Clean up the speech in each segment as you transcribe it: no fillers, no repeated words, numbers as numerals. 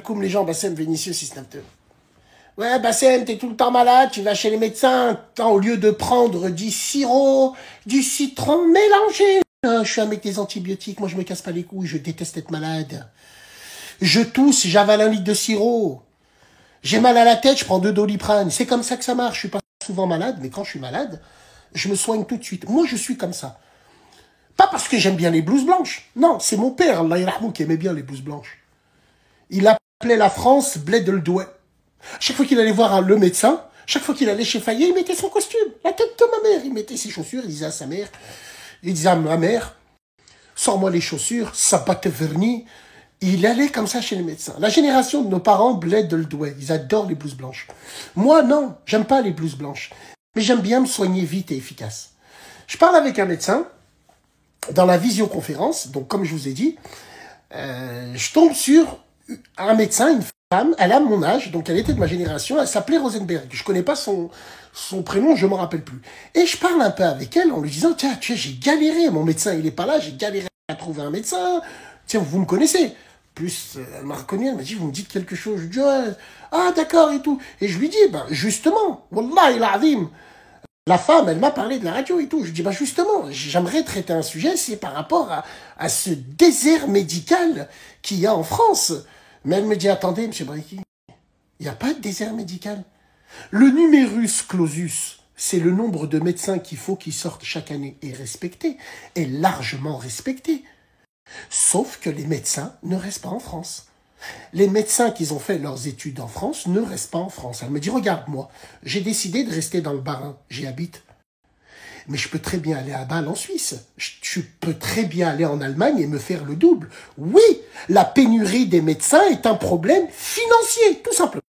Comme les gens, Bassem Vénitieux, si Snapter. Ouais, Bassem, t'es tout le temps malade, tu vas chez les médecins, au lieu de prendre du sirop, du citron mélangé. Je suis un mec des antibiotiques, moi je me casse pas les couilles, je déteste être malade. Je tousse, j'avale 1 litre de sirop. J'ai mal à la tête, je prends 2 Doliprane. C'est comme ça que ça marche. Je suis pas souvent malade, mais quand je suis malade, je me soigne tout de suite. Moi, je suis comme ça. Pas parce que j'aime bien les blouses blanches. Non, c'est mon père, Allah yarhamou, qui aimait bien les blouses blanches. Il appelait la France bled le douai. Chaque fois qu'il allait voir le médecin, chaque fois qu'il allait chez Fayet, il mettait son costume. La tête de ma mère. Il mettait ses chaussures, il disait à sa mère, il disait à ma mère, sors-moi les chaussures, sabat vernis. Il allait comme ça chez les médecins. La génération de nos parents bled le douai. Ils adorent les blouses blanches. Moi, non, j'aime pas les blouses blanches. Mais j'aime bien me soigner vite et efficace. Je parle avec un médecin dans la visioconférence. Donc, comme je vous ai dit, je tombe sur un médecin, une femme. Elle a mon âge, donc elle était de ma génération. Elle s'appelait Rosenberg. Je connais pas son prénom, je m'en rappelle plus. Et je parle un peu avec elle en lui disant, tiens, j'ai galéré. Mon médecin, il est pas là. J'ai galéré à trouver un médecin. Tiens, vous me connaissez. Plus, elle m'a reconnu, elle m'a dit, vous me dites quelque chose. Je dis, ouais, ah, d'accord, et tout. Et je lui dis, ben, justement, Wallahi l'azim, la femme, elle m'a parlé de la radio et tout. Je lui dis, ben, justement, j'aimerais traiter un sujet, c'est par rapport à ce désert médical qu'il y a en France. Mais elle me dit, attendez, monsieur Breki, il n'y a pas de désert médical. Le numerus clausus, c'est le nombre de médecins qu'il faut qu'ils sortent chaque année et respecté, est largement respecté. Sauf que les médecins ne restent pas en France. Les médecins qui ont fait leurs études en France ne restent pas en France. Elle me dit, regarde, moi, j'ai décidé de rester dans le Bas-Rhin, j'y habite. Mais je peux très bien aller à Bâle en Suisse. Je peux très bien aller en Allemagne et me faire le double. Oui, la pénurie des médecins est un problème financier, tout simplement.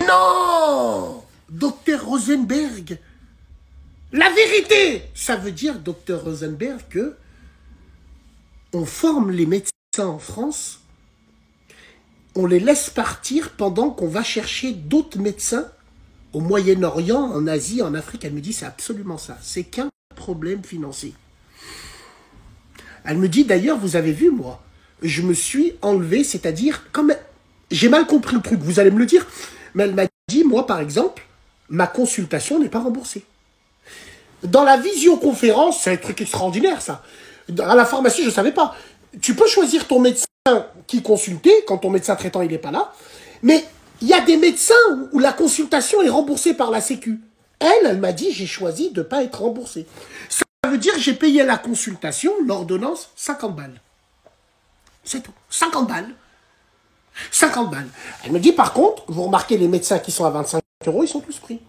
Non, docteur Rosenberg, la vérité, ça veut dire, docteur Rosenberg, que on forme les médecins en France, on les laisse partir pendant qu'on va chercher d'autres médecins au Moyen-Orient, en Asie, en Afrique. Elle me dit, c'est absolument ça. C'est qu'un problème financier. Elle me dit, d'ailleurs, vous avez vu, moi, je me suis enlevé, c'est-à-dire, comme j'ai mal compris le truc, vous allez me le dire, mais elle m'a dit, moi, par exemple, ma consultation n'est pas remboursée. Dans la visioconférence, c'est un truc extraordinaire, ça. À la pharmacie, je ne savais pas. Tu peux choisir ton médecin qui consultait, quand ton médecin traitant il n'est pas là, mais il y a des médecins où la consultation est remboursée par la Sécu. Elle m'a dit, j'ai choisi de ne pas être remboursée. Ça veut dire que j'ai payé la consultation, l'ordonnance, 50 balles. C'est tout. 50 balles. 50 balles. Elle me dit, par contre, vous remarquez, les médecins qui sont à 25 €, ils sont tous pris.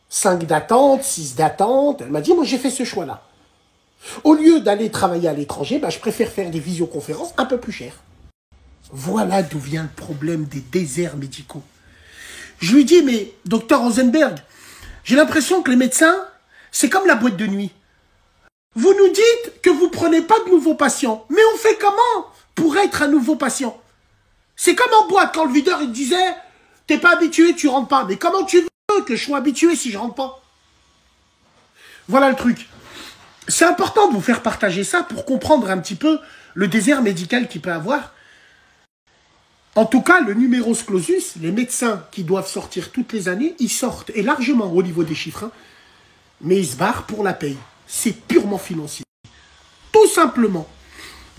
5 d'attente, 6 d'attente. Elle m'a dit, moi j'ai fait ce choix-là. Au lieu d'aller travailler à l'étranger, bah, je préfère faire des visioconférences un peu plus chères. Voilà d'où vient le problème des déserts médicaux. Je lui dis, mais docteur Rosenberg, j'ai l'impression que les médecins, c'est comme la boîte de nuit. Vous nous dites que vous ne prenez pas de nouveaux patients. Mais on fait comment pour être un nouveau patient? C'est comme en boîte, quand le videur il disait, t'es pas habitué, tu rentres pas. Mais comment tu veux que je sois habitué si je rentre pas? Voilà le truc. C'est important de vous faire partager ça pour comprendre un petit peu le désert médical qu'il peut avoir. En tout cas, le numerus clausus, les médecins qui doivent sortir toutes les années, ils sortent, et largement au niveau des chiffres, hein, mais ils se barrent pour la paye. C'est purement financier. Tout simplement.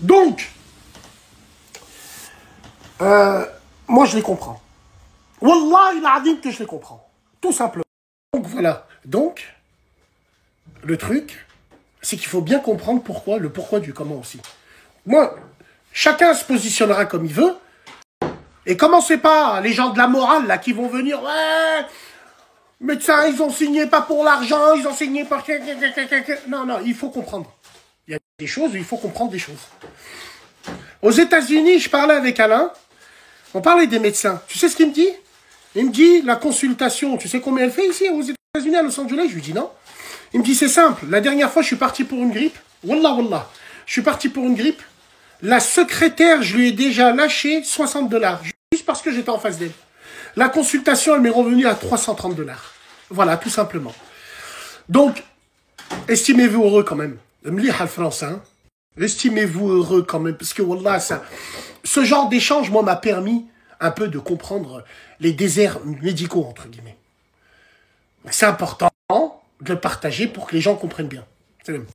Donc, moi je les comprends. Wallah, il a dit que je les comprends. Tout simplement. Donc voilà. Donc, le truc, c'est qu'il faut bien comprendre pourquoi, le pourquoi du comment aussi. Moi, chacun se positionnera comme il veut. Et commencez pas, les gens de la morale, là, qui vont venir, ouais, médecins, ils ont signé pas pour l'argent, ils ont signé pour... Non, non, il faut comprendre. Il y a des choses où il faut comprendre des choses. Aux États-Unis, je parlais avec Alain, on parlait des médecins. Tu sais ce qu'il me dit? Il me dit, la consultation, tu sais combien elle fait ici, aux États-Unis, à Los Angeles? Je lui dis non. Il me dit, c'est simple. La dernière fois, je suis parti pour une grippe. Wallah, wallah. Je suis parti pour une grippe. La secrétaire, je lui ai déjà lâché 60 $. Juste parce que j'étais en face d'elle. La consultation, elle m'est revenue à 330 $. Voilà, tout simplement. Donc, estimez-vous heureux quand même. M'liha le français, hein. Estimez-vous heureux quand même. Parce que, wallah, ça, ce genre d'échange, moi, m'a permis un peu de comprendre les déserts médicaux, entre guillemets. C'est important de le partager pour que les gens comprennent bien. Salut.